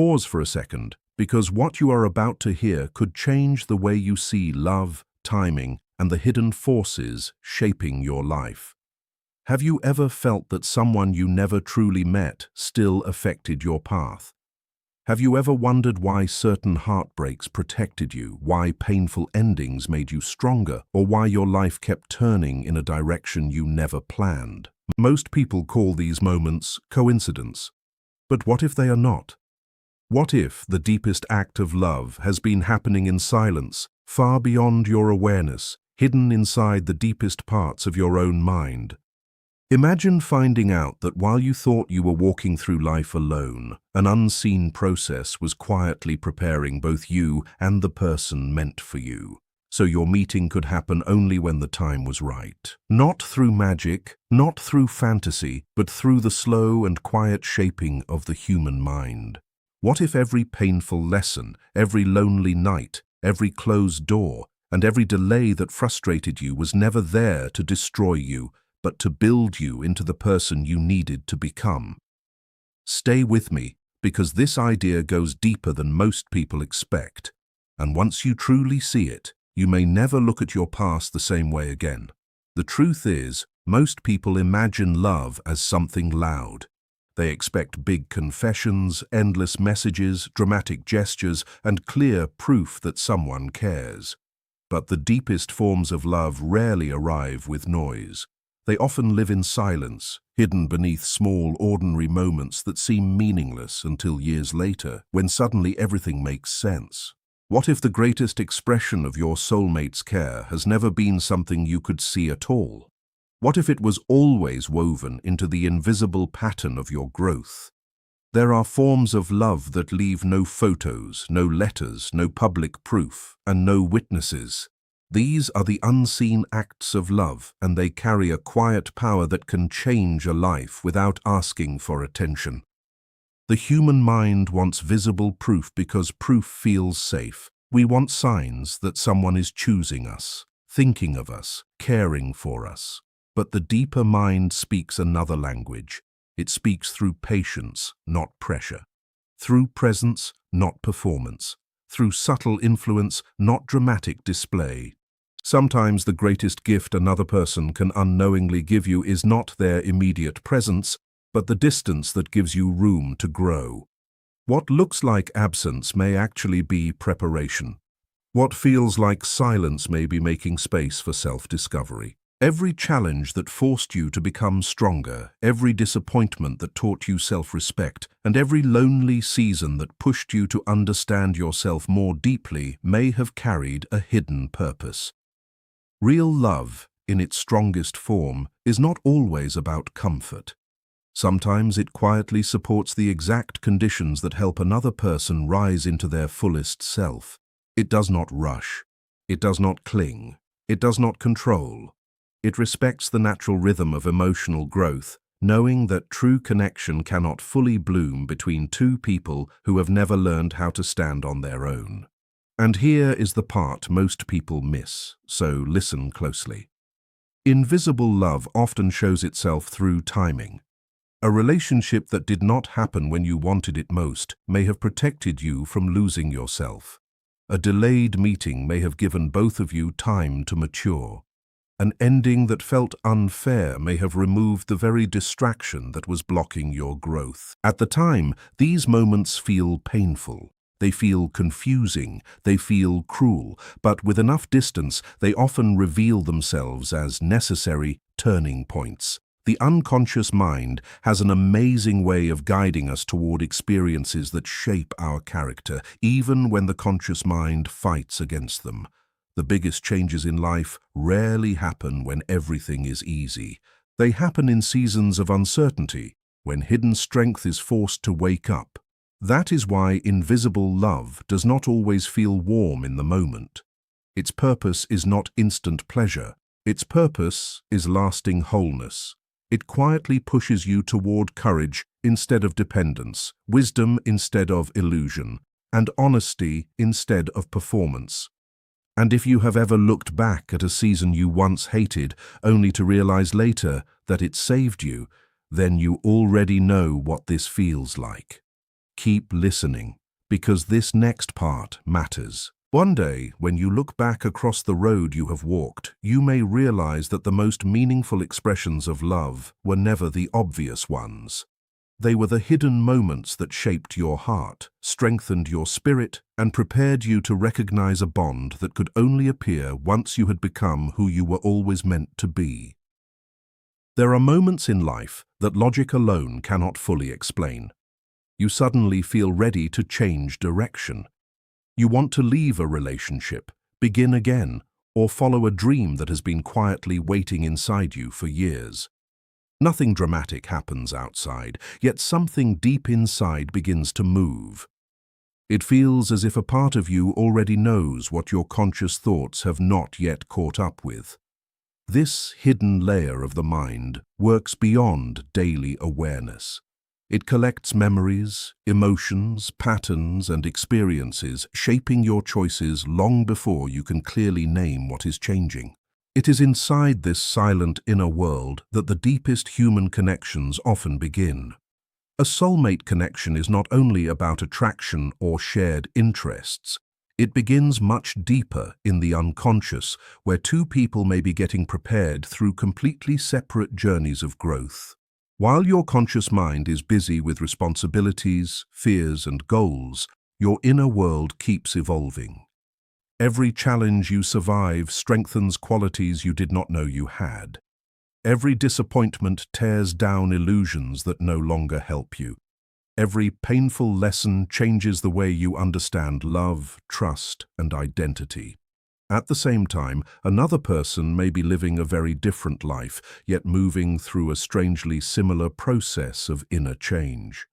pause for a second, because what you are about to hear could change the way you see love, timing, and the hidden forces shaping your life. Have you ever felt that someone you never truly met still affected your path? Have you ever wondered why certain heartbreaks protected you, why painful endings made you stronger, or why your life kept turning in a direction you never planned? Most people call these moments coincidence. But what if they are not? What if the deepest act of love has been happening in silence, far beyond your awareness, hidden inside the deepest parts of your own mind? Imagine finding out that while you thought you were walking through life alone, an unseen process was quietly preparing both you and the person meant for you, so your meeting could happen only when the time was right. Not through magic, not through fantasy, but through the slow and quiet shaping of the human mind. What if every painful lesson, every lonely night, every closed door, and every delay that frustrated you was never there to destroy you, but to build you into the person you needed to become? Stay with me, because this idea goes deeper than most people expect, and once you truly see it, you may never look at your past the same way again. The truth is, most people imagine love as something loud. They expect big confessions, endless messages, dramatic gestures, and clear proof that someone cares. But the deepest forms of love rarely arrive with noise. They often live in silence, hidden beneath small, ordinary moments that seem meaningless until years later, when suddenly everything makes sense. What if the greatest expression of your soulmate's care has never been something you could see at all? What if it was always woven into the invisible pattern of your growth? There are forms of love that leave no photos, no letters, no public proof, and no witnesses. These are the unseen acts of love, and they carry a quiet power that can change a life without asking for attention. The human mind wants visible proof because proof feels safe. We want signs that someone is choosing us, thinking of us, caring for us. But the deeper mind speaks another language. It speaks through patience, not pressure. Through presence, not performance. Through subtle influence, not dramatic display. Sometimes the greatest gift another person can unknowingly give you is not their immediate presence, but the distance that gives you room to grow. What looks like absence may actually be preparation. What feels like silence may be making space for self-discovery. Every challenge that forced you to become stronger, every disappointment that taught you self-respect, and every lonely season that pushed you to understand yourself more deeply may have carried a hidden purpose. Real love, in its strongest form, is not always about comfort. Sometimes it quietly supports the exact conditions that help another person rise into their fullest self. It does not rush. It does not cling. It does not control. It respects the natural rhythm of emotional growth, knowing that true connection cannot fully bloom between two people who have never learned how to stand on their own. And here is the part most people miss, so listen closely. Invisible love often shows itself through timing. A relationship that did not happen when you wanted it most may have protected you from losing yourself. A delayed meeting may have given both of you time to mature. An ending that felt unfair may have removed the very distraction that was blocking your growth. At the time, these moments feel painful. They feel confusing, they feel cruel, but with enough distance, they often reveal themselves as necessary turning points. The unconscious mind has an amazing way of guiding us toward experiences that shape our character, even when the conscious mind fights against them. The biggest changes in life rarely happen when everything is easy. They happen in seasons of uncertainty, when hidden strength is forced to wake up. That is why invisible love does not always feel warm in the moment. Its purpose is not instant pleasure. Its purpose is lasting wholeness. It quietly pushes you toward courage instead of dependence, wisdom instead of illusion, and honesty instead of performance. And if you have ever looked back at a season you once hated, only to realize later that it saved you, then you already know what this feels like. Keep listening, because this next part matters. One day, when you look back across the road you have walked, you may realize that the most meaningful expressions of love were never the obvious ones. They were the hidden moments that shaped your heart, strengthened your spirit, and prepared you to recognize a bond that could only appear once you had become who you were always meant to be. There are moments in life that logic alone cannot fully explain. You suddenly feel ready to change direction. You want to leave a relationship, begin again, or follow a dream that has been quietly waiting inside you for years. Nothing dramatic happens outside, yet something deep inside begins to move. It feels as if a part of you already knows what your conscious thoughts have not yet caught up with. This hidden layer of the mind works beyond daily awareness. It collects memories, emotions, patterns, and experiences, shaping your choices long before you can clearly name what is changing. It is inside this silent inner world that the deepest human connections often begin. A soulmate connection is not only about attraction or shared interests. It begins much deeper in the unconscious, where two people may be getting prepared through completely separate journeys of growth. While your conscious mind is busy with responsibilities, fears, and goals, your inner world keeps evolving. Every challenge you survive strengthens qualities you did not know you had. Every disappointment tears down illusions that no longer help you. Every painful lesson changes the way you understand love, trust, and identity. At the same time, another person may be living a very different life, yet moving through a strangely similar process of inner change.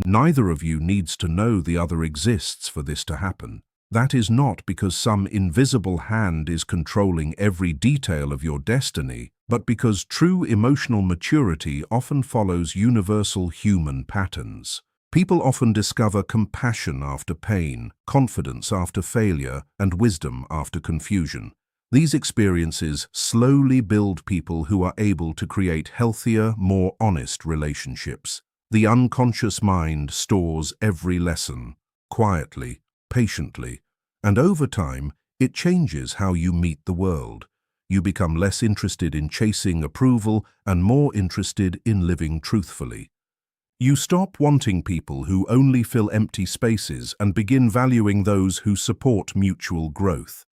Neither of you needs to know the other exists for this to happen. That is not because some invisible hand is controlling every detail of your destiny, but because true emotional maturity often follows universal human patterns. People often discover compassion after pain, confidence after failure, and wisdom after confusion. These experiences slowly build people who are able to create healthier, more honest relationships. The unconscious mind stores every lesson, quietly, patiently, and over time, it changes how you meet the world. You become less interested in chasing approval and more interested in living truthfully. You stop wanting people who only fill empty spaces and begin valuing those who support mutual growth.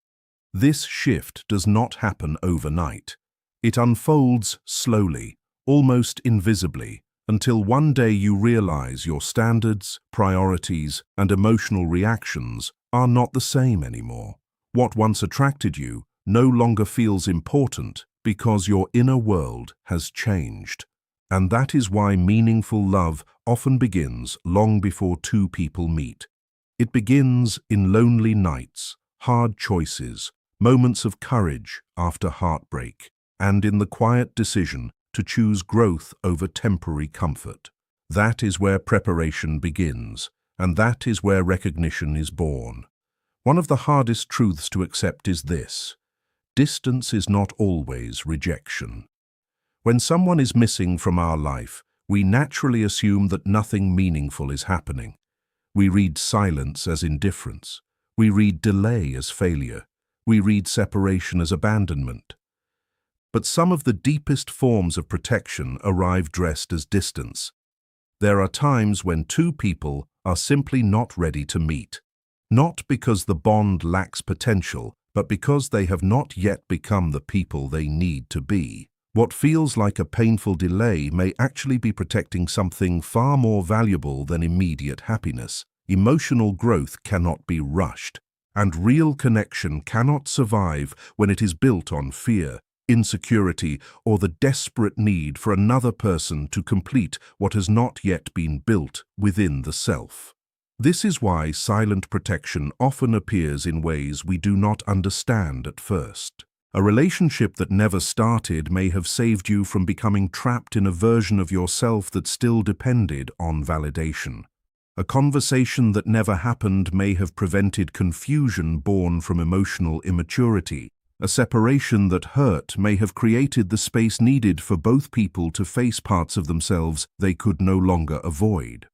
This shift does not happen overnight. It unfolds slowly, almost invisibly, until one day you realize your standards, priorities, and emotional reactions are not the same anymore. What once attracted you no longer feels important because your inner world has changed. And that is why meaningful love often begins long before two people meet. It begins in lonely nights, hard choices, moments of courage after heartbreak, and in the quiet decision to choose growth over temporary comfort. That is where preparation begins, and that is where recognition is born. One of the hardest truths to accept is this: distance is not always rejection. When someone is missing from our life, we naturally assume that nothing meaningful is happening. We read silence as indifference. We read delay as failure. We read separation as abandonment. But some of the deepest forms of protection arrive dressed as distance. There are times when two people are simply not ready to meet. Not because the bond lacks potential, but because they have not yet become the people they need to be. What feels like a painful delay may actually be protecting something far more valuable than immediate happiness. Emotional growth cannot be rushed, and real connection cannot survive when it is built on fear, insecurity, or the desperate need for another person to complete what has not yet been built within the self. This is why silent protection often appears in ways we do not understand at first. A relationship that never started may have saved you from becoming trapped in a version of yourself that still depended on validation. A conversation that never happened may have prevented confusion born from emotional immaturity. A separation that hurt may have created the space needed for both people to face parts of themselves they could no longer avoid.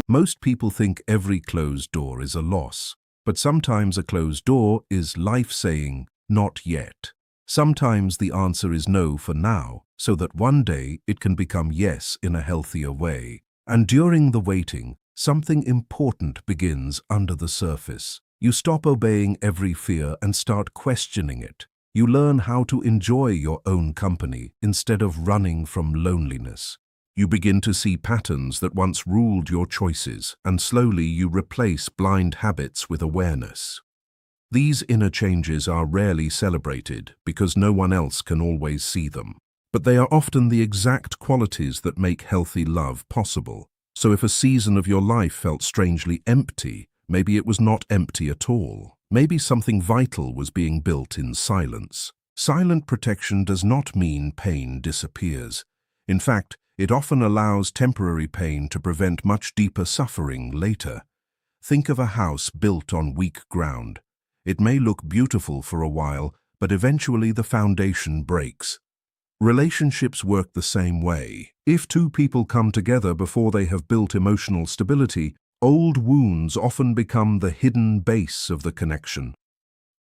Most people think every closed door is a loss, but sometimes a closed door is life saying, not yet. Sometimes the answer is no for now, so that one day it can become yes in a healthier way. And during the waiting, something important begins under the surface. You stop obeying every fear and start questioning it. You learn how to enjoy your own company instead of running from loneliness. You begin to see patterns that once ruled your choices, and slowly you replace blind habits with awareness. These inner changes are rarely celebrated because no one else can always see them. But they are often the exact qualities that make healthy love possible. So if a season of your life felt strangely empty, maybe it was not empty at all. Maybe something vital was being built in silence. Silent protection does not mean pain disappears. In fact, it often allows temporary pain to prevent much deeper suffering later. Think of a house built on weak ground. It may look beautiful for a while, but eventually the foundation breaks. Relationships work the same way. If two people come together before they have built emotional stability, old wounds often become the hidden base of the connection.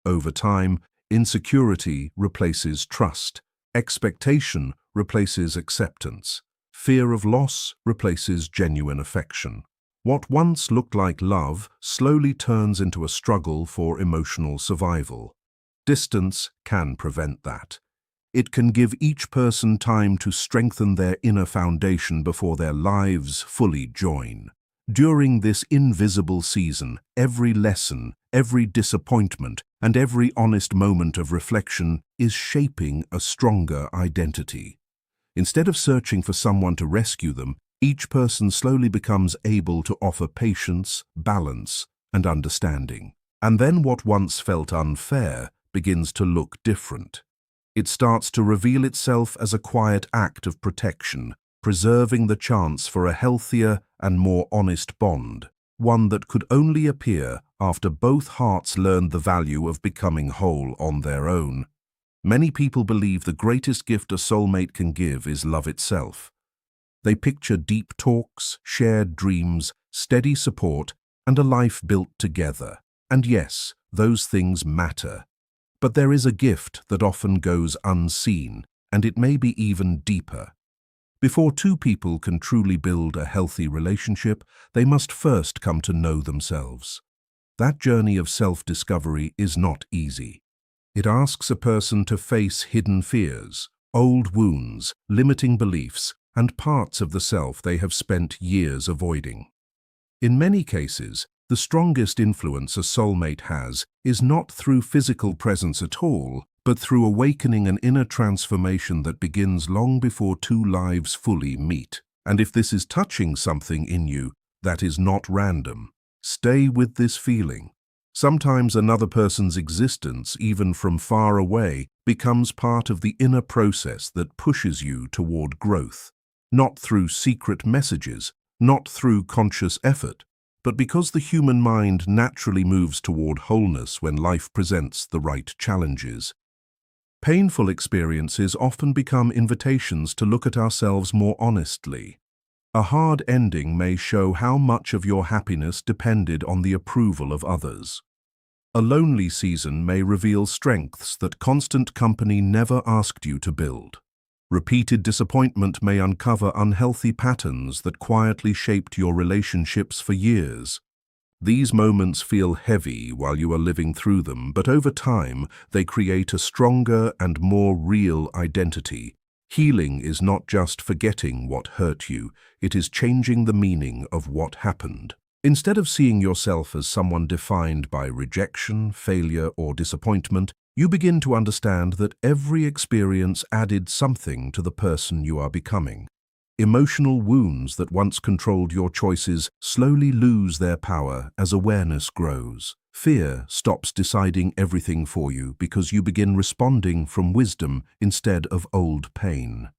Over time, insecurity replaces trust, expectation replaces acceptance, fear of loss replaces genuine affection. What once looked like love slowly turns into a struggle for emotional survival. Distance can prevent that. It can give each person time to strengthen their inner foundation before their lives fully join. During this invisible season, every lesson, every disappointment, and every honest moment of reflection is shaping a stronger identity. Instead of searching for someone to rescue them, each person slowly becomes able to offer patience, balance, and understanding. And then what once felt unfair begins to look different. It starts to reveal itself as a quiet act of protection, preserving the chance for a healthier and more honest bond, one that could only appear after both hearts learned the value of becoming whole on their own. Many people believe the greatest gift a soulmate can give is love itself. They picture deep talks, shared dreams, steady support, and a life built together. And yes, those things matter. But there is a gift that often goes unseen, and it may be even deeper. Before two people can truly build a healthy relationship, they must first come to know themselves. That journey of self-discovery is not easy. It asks a person to face hidden fears, old wounds, limiting beliefs, and parts of the self they have spent years avoiding. In many cases, the strongest influence a soulmate has is not through physical presence at all, but through awakening an inner transformation that begins long before two lives fully meet. And if this is touching something in you, that is not random. Stay with this feeling. Sometimes another person's existence, even from far away, becomes part of the inner process that pushes you toward growth. Not through secret messages, not through conscious effort, but because the human mind naturally moves toward wholeness when life presents the right challenges. Painful experiences often become invitations to look at ourselves more honestly. A hard ending may show how much of your happiness depended on the approval of others. A lonely season may reveal strengths that constant company never asked you to build. Repeated disappointment may uncover unhealthy patterns that quietly shaped your relationships for years. These moments feel heavy while you are living through them, but over time, they create a stronger and more real identity. Healing is not just forgetting what hurt you, it is changing the meaning of what happened. Instead of seeing yourself as someone defined by rejection, failure, or disappointment, you begin to understand that every experience added something to the person you are becoming. Emotional wounds that once controlled your choices slowly lose their power as awareness grows. Fear stops deciding everything for you because you begin responding from wisdom instead of old pain.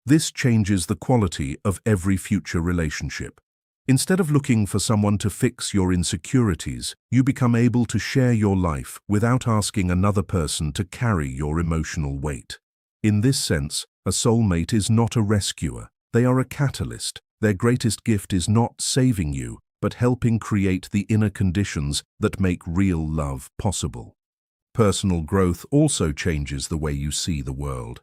This changes the quality of every future relationship. Instead of looking for someone to fix your insecurities, you become able to share your life without asking another person to carry your emotional weight. In this sense, a soulmate is not a rescuer. They are a catalyst, Their greatest gift is not saving you, but helping create the inner conditions that make real love possible. Personal growth also changes the way you see the world.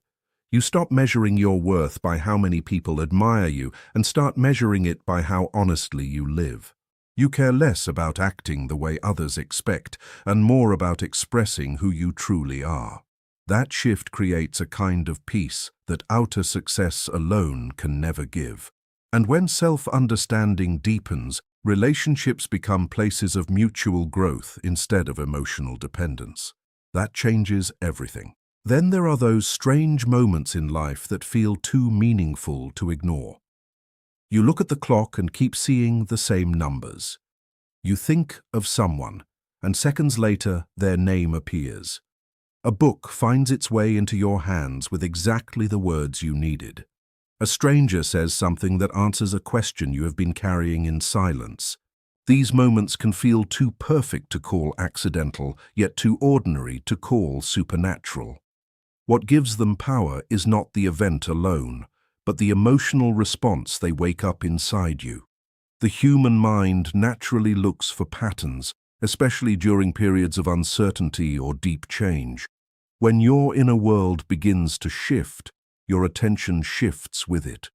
You stop measuring your worth by how many people admire you and start measuring it by how honestly you live. You care less about acting the way others expect and more about expressing who you truly are. That shift creates a kind of peace that outer success alone can never give. And when self-understanding deepens, relationships become places of mutual growth instead of emotional dependence. That changes everything. Then there are those strange moments in life that feel too meaningful to ignore. You look at the clock and keep seeing the same numbers. You think of someone, and seconds later their name appears. A book finds its way into your hands with exactly the words you needed. A stranger says something that answers a question you have been carrying in silence. These moments can feel too perfect to call accidental, yet too ordinary to call supernatural. What gives them power is not the event alone, but the emotional response they wake up inside you. The human mind naturally looks for patterns, especially during periods of uncertainty or deep change. When your inner world begins to shift, your attention shifts with it.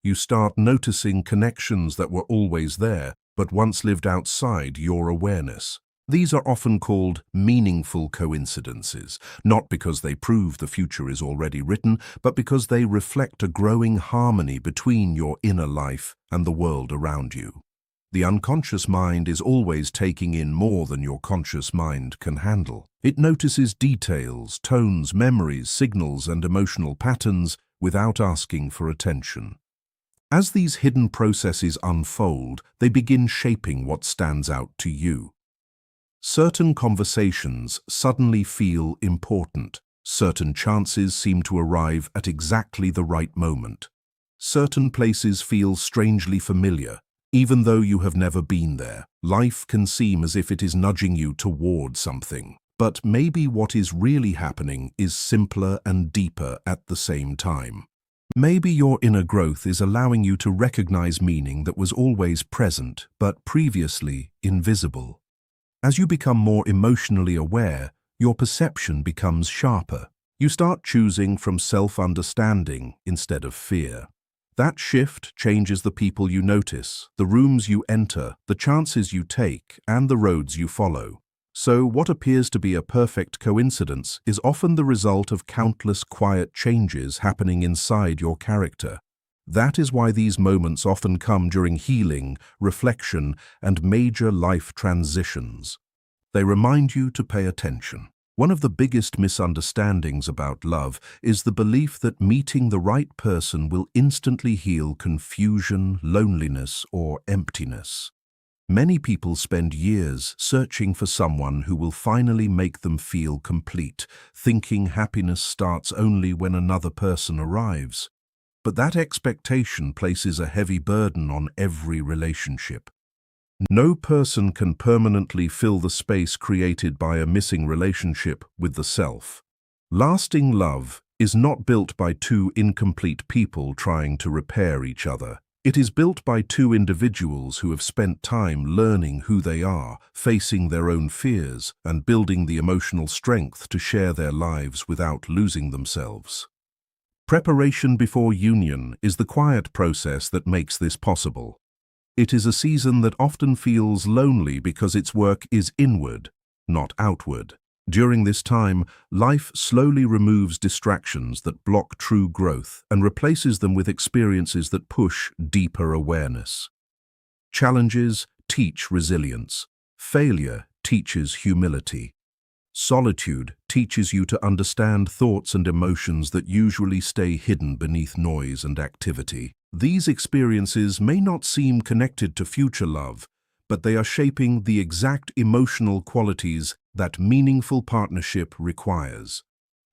You start noticing connections that were always there, but once lived outside your awareness. These are often called meaningful coincidences, not because they prove the future is already written, but because they reflect a growing harmony between your inner life and the world around you. The unconscious mind is always taking in more than your conscious mind can handle. It notices details, tones, memories, signals, and emotional patterns without asking for attention. As these hidden processes unfold, they begin shaping what stands out to you. Certain conversations suddenly feel important. Certain chances seem to arrive at exactly the right moment. Certain places feel strangely familiar, even though you have never been there. Life can seem as if it is nudging you toward something. But maybe what is really happening is simpler and deeper at the same time. Maybe your inner growth is allowing you to recognize meaning that was always present, but previously invisible. As you become more emotionally aware, your perception becomes sharper. You start choosing from self-understanding instead of fear. That shift changes the people you notice, the rooms you enter, the chances you take, and the roads you follow. So what appears to be a perfect coincidence is often the result of countless quiet changes happening inside your character. That is why these moments often come during healing, reflection, and major life transitions. They remind you to pay attention. One of the biggest misunderstandings about love is the belief that meeting the right person will instantly heal confusion, loneliness, or emptiness. Many people spend years searching for someone who will finally make them feel complete, thinking happiness starts only when another person arrives. But that expectation places a heavy burden on every relationship. No person can permanently fill the space created by a missing relationship with the self. Lasting love is not built by two incomplete people trying to repair each other. It is built by two individuals who have spent time learning who they are, facing their own fears, and building the emotional strength to share their lives without losing themselves. Preparation before union is the quiet process that makes this possible. It is a season that often feels lonely because its work is inward, not outward. During this time, life slowly removes distractions that block true growth and replaces them with experiences that push deeper awareness. Challenges teach resilience. Failure teaches humility. Solitude teaches you to understand thoughts and emotions that usually stay hidden beneath noise and activity. These experiences may not seem connected to future love, but they are shaping the exact emotional qualities that meaningful partnership requires.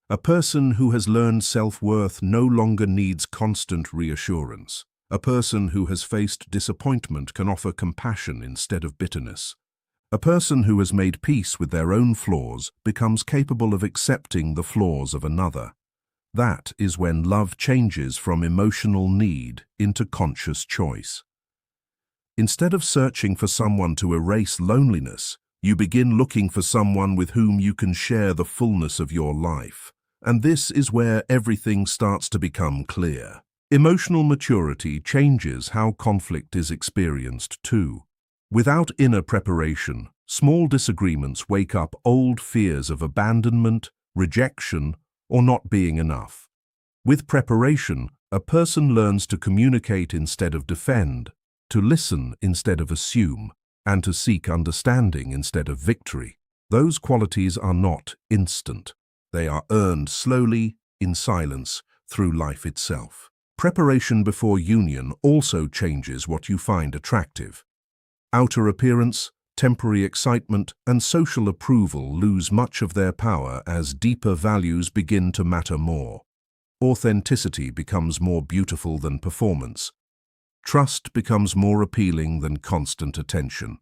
A person who has learned self-worth no longer needs constant reassurance. A person who has faced disappointment can offer compassion instead of bitterness. A person who has made peace with their own flaws becomes capable of accepting the flaws of another. That is when love changes from emotional need into conscious choice. Instead of searching for someone to erase loneliness, you begin looking for someone with whom you can share the fullness of your life. And this is where everything starts to become clear. Emotional maturity changes how conflict is experienced too. Without inner preparation, small disagreements wake up old fears of abandonment, rejection, or not being enough. With preparation, a person learns to communicate instead of defend, to listen instead of assume, and to seek understanding instead of victory. Those qualities are not instant. They are earned slowly, in silence, through life itself. Preparation before union also changes what you find attractive. Outer appearance, temporary excitement, and social approval lose much of their power as deeper values begin to matter more. Authenticity becomes more beautiful than performance. Trust becomes more appealing than constant attention.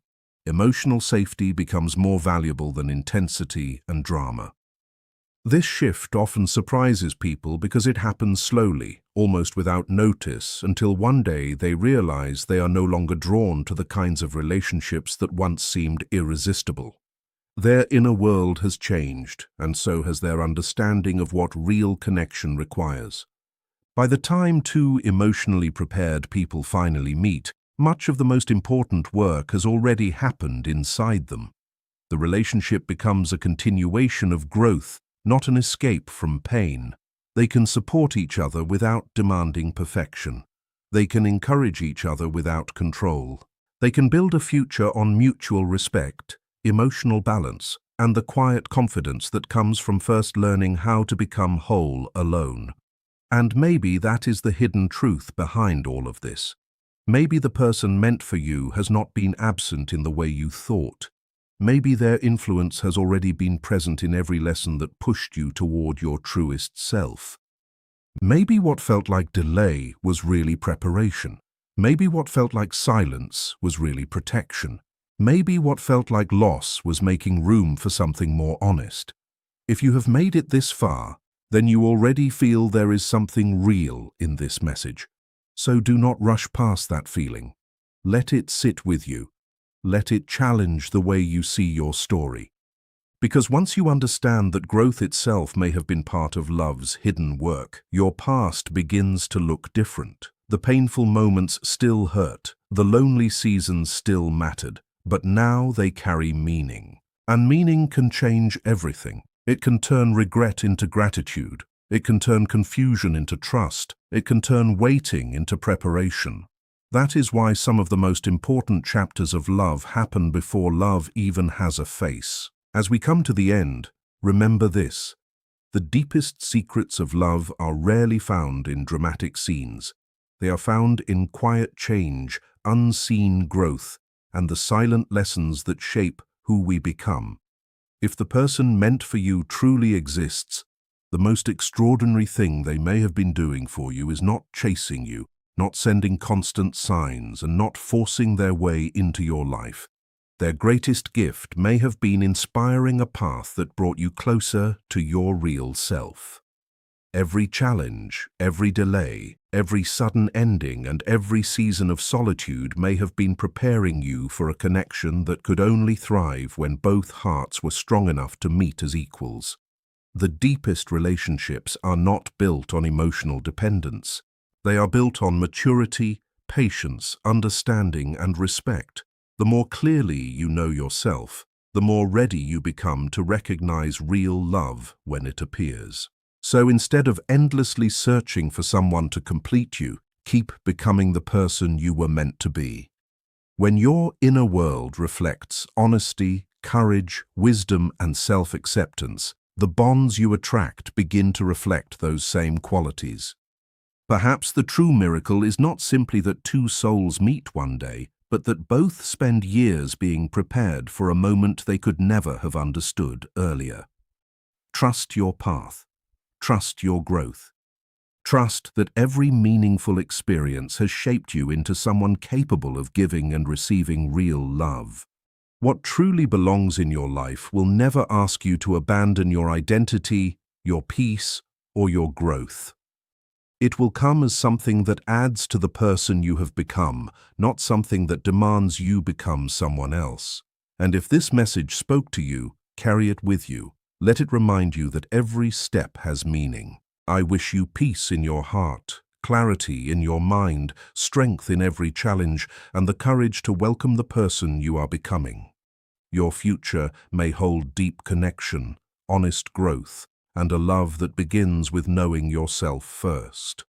Emotional safety becomes more valuable than intensity and drama. This shift often surprises people because it happens slowly, almost without notice, until one day they realize they are no longer drawn to the kinds of relationships that once seemed irresistible. Their inner world has changed, and so has their understanding of what real connection requires. By the time two emotionally prepared people finally meet, much of the most important work has already happened inside them. The relationship becomes a continuation of growth, not an escape from pain. They can support each other without demanding perfection. They can encourage each other without control. They can build a future on mutual respect, emotional balance, and the quiet confidence that comes from first learning how to become whole alone. And maybe that is the hidden truth behind all of this. Maybe the person meant for you has not been absent in the way you thought. Maybe their influence has already been present in every lesson that pushed you toward your truest self. Maybe what felt like delay was really preparation. Maybe what felt like silence was really protection. Maybe what felt like loss was making room for something more honest. If you have made it this far, then you already feel there is something real in this message. So do not rush past that feeling. Let it sit with you. Let it challenge the way you see your story. Because once you understand that growth itself may have been part of love's hidden work, your past begins to look different. The painful moments still hurt, the lonely seasons still mattered, but now they carry meaning. And meaning can change everything. It can turn regret into gratitude. It can turn confusion into trust. It can turn waiting into preparation. That is why some of the most important chapters of love happen before love even has a face. As we come to the end, remember this. The deepest secrets of love are rarely found in dramatic scenes. They are found in quiet change, unseen growth, and the silent lessons that shape who we become. If the person meant for you truly exists, the most extraordinary thing they may have been doing for you is not chasing you, not sending constant signs, and not forcing their way into your life. Their greatest gift may have been inspiring a path that brought you closer to your real self. Every challenge, every delay, every sudden ending, and every season of solitude may have been preparing you for a connection that could only thrive when both hearts were strong enough to meet as equals. The deepest relationships are not built on emotional dependence. They are built on maturity, patience, understanding, and respect. The more clearly you know yourself, the more ready you become to recognize real love when it appears. So instead of endlessly searching for someone to complete you, keep becoming the person you were meant to be. When your inner world reflects honesty, courage, wisdom, and self-acceptance, the bonds you attract begin to reflect those same qualities. Perhaps the true miracle is not simply that two souls meet one day, but that both spend years being prepared for a moment they could never have understood earlier. Trust your path. Trust your growth. Trust that every meaningful experience has shaped you into someone capable of giving and receiving real love. What truly belongs in your life will never ask you to abandon your identity, your peace, or your growth. It will come as something that adds to the person you have become, not something that demands you become someone else. And if this message spoke to you, carry it with you. Let it remind you that every step has meaning. I wish you peace in your heart, clarity in your mind, strength in every challenge, and the courage to welcome the person you are becoming. Your future may hold deep connection, honest growth, and a love that begins with knowing yourself first.